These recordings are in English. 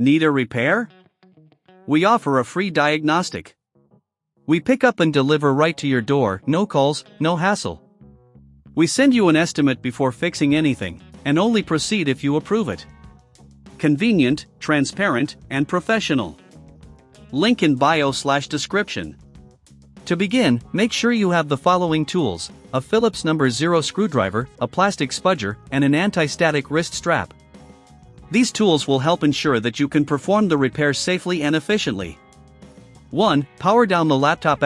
Need a repair? We offer a free diagnostic. We pick up and deliver right to your door, no calls, no hassle. We send you an estimate before fixing anything, and only proceed if you approve it. Convenient, transparent, and professional. Link in bio/description. To begin, make sure you have the following tools: a Phillips #0 screwdriver, a plastic spudger, and an anti-static wrist strap. These tools will help ensure that you can perform the repair safely and efficiently. 1. Power down the laptop.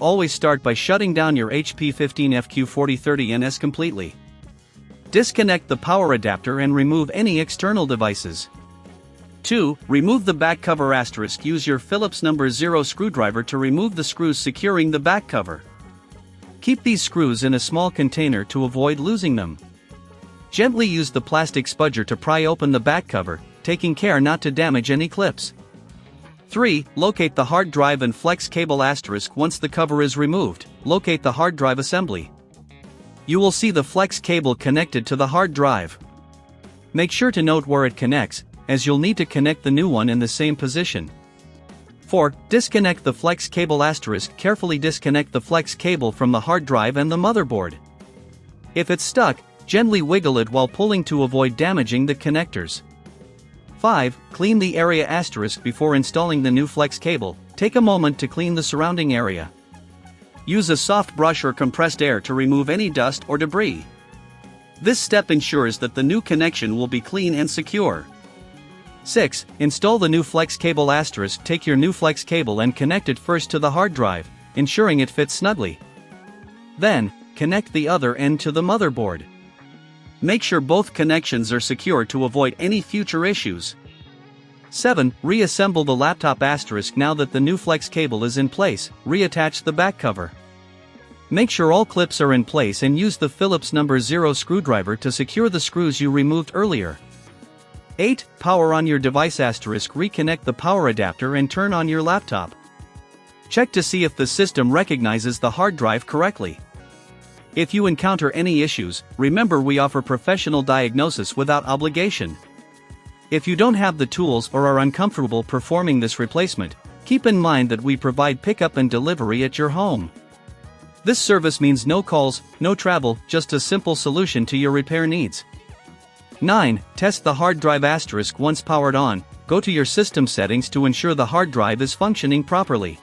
Always start by shutting down your HP 15fq4030ns completely. Disconnect the power adapter and remove any external devices. 2. Remove the back cover. Use your Phillips #0 screwdriver to remove the screws securing the back cover. Keep these screws in a small container to avoid losing them. Gently use the plastic spudger to pry open the back cover, taking care not to damage any clips. 3. Locate the hard drive and flex cable. Once the cover is removed, locate the hard drive assembly. You will see the flex cable connected to the hard drive. Make sure to note where it connects, as you'll need to connect the new one in the same position. 4. Disconnect the flex cable. Carefully disconnect the flex cable from the hard drive and the motherboard. If it's stuck, gently wiggle it while pulling to avoid damaging the connectors. 5. Clean the area. Before installing the new flex cable, take a moment to clean the surrounding area. Use a soft brush or compressed air to remove any dust or debris. This step ensures that the new connection will be clean and secure. 6. Install the new flex cable. Take your new flex cable and connect it first to the hard drive, ensuring it fits snugly. Then, connect the other end to the motherboard. Make sure both connections are secure to avoid any future issues. 7. Reassemble the laptop. Now that the new flex cable is in place, reattach the back cover. Make sure all clips are in place and use the Phillips #0 screwdriver to secure the screws you removed earlier. 8. Power on your device. Reconnect the power adapter and turn on your laptop. Check to see if the system recognizes the hard drive correctly. If you encounter any issues, remember we offer professional diagnosis without obligation. If you don't have the tools or are uncomfortable performing this replacement, keep in mind that we provide pickup and delivery at your home. This service means no calls, no travel, just a simple solution to your repair needs. 9. Test the hard drive. Once powered on, go to your system settings to ensure the hard drive is functioning properly.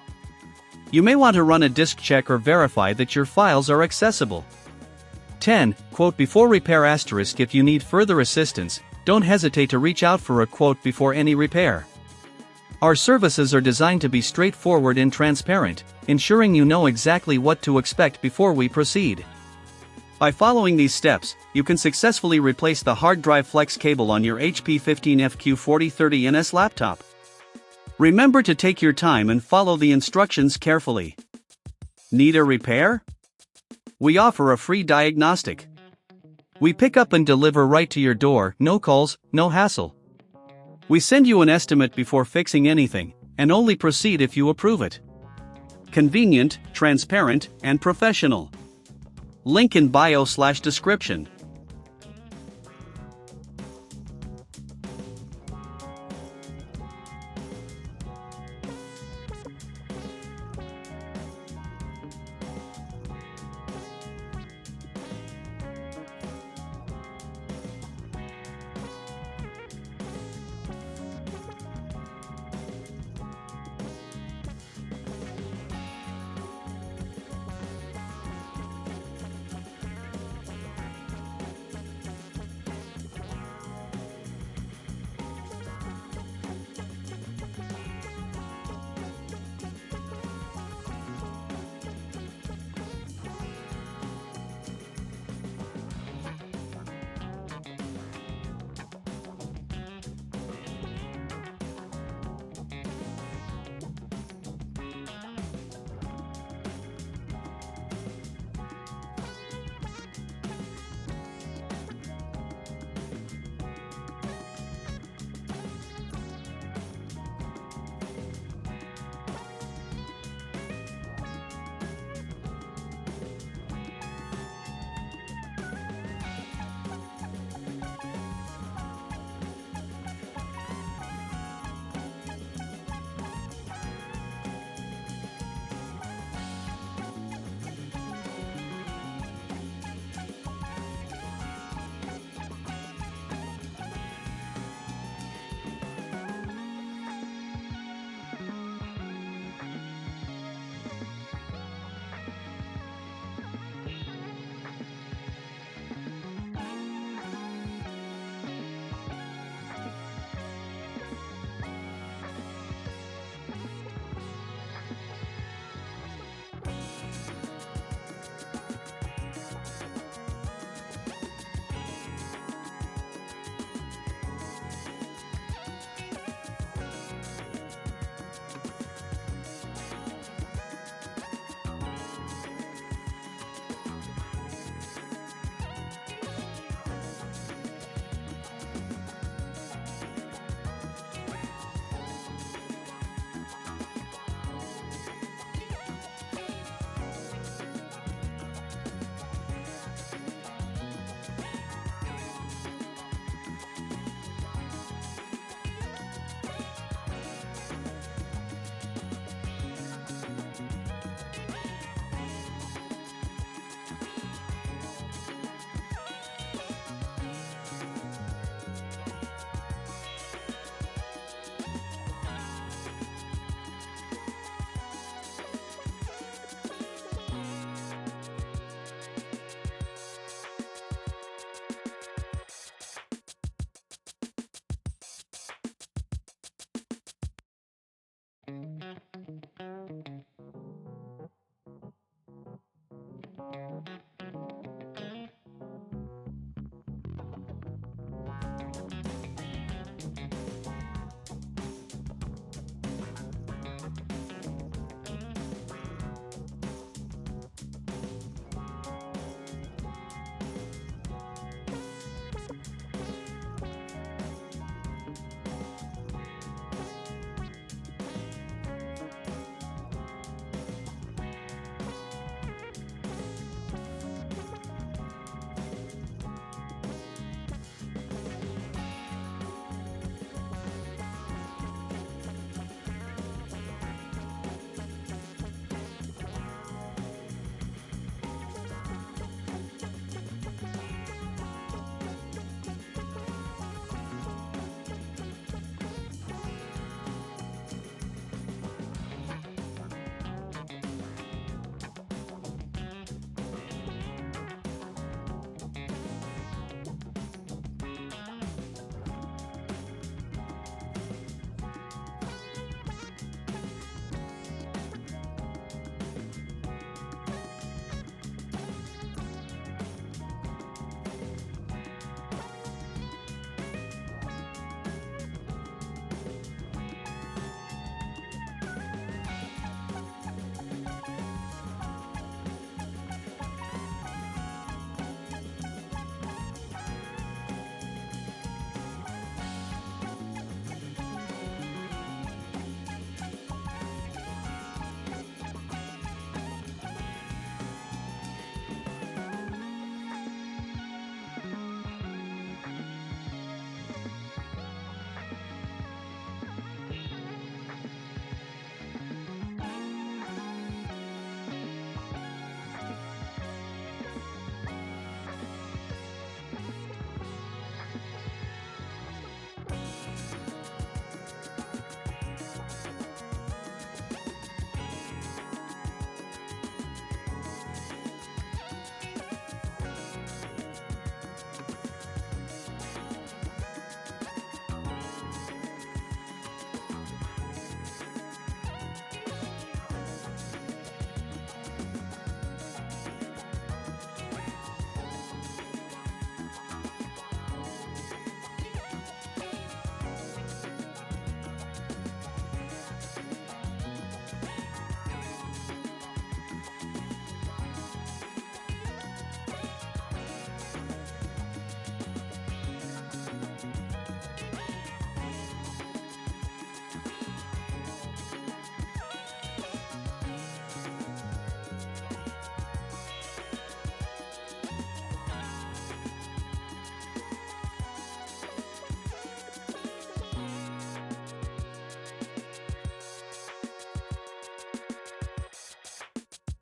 You may want to run a disk check or verify that your files are accessible. 10. Quote before repair. If you need further assistance, don't hesitate to reach out for a quote before any repair. Our services are designed to be straightforward and transparent, ensuring you know exactly what to expect before we proceed. By following these steps, you can successfully replace the hard drive flex cable on your HP 15fq4030ns laptop. Remember to take your time and follow the instructions carefully. Need a repair? We offer a free diagnostic. We pick up and deliver right to your door, no calls, no hassle. We send you an estimate before fixing anything, and only proceed if you approve it. Convenient, transparent, and professional. Link in bio/description.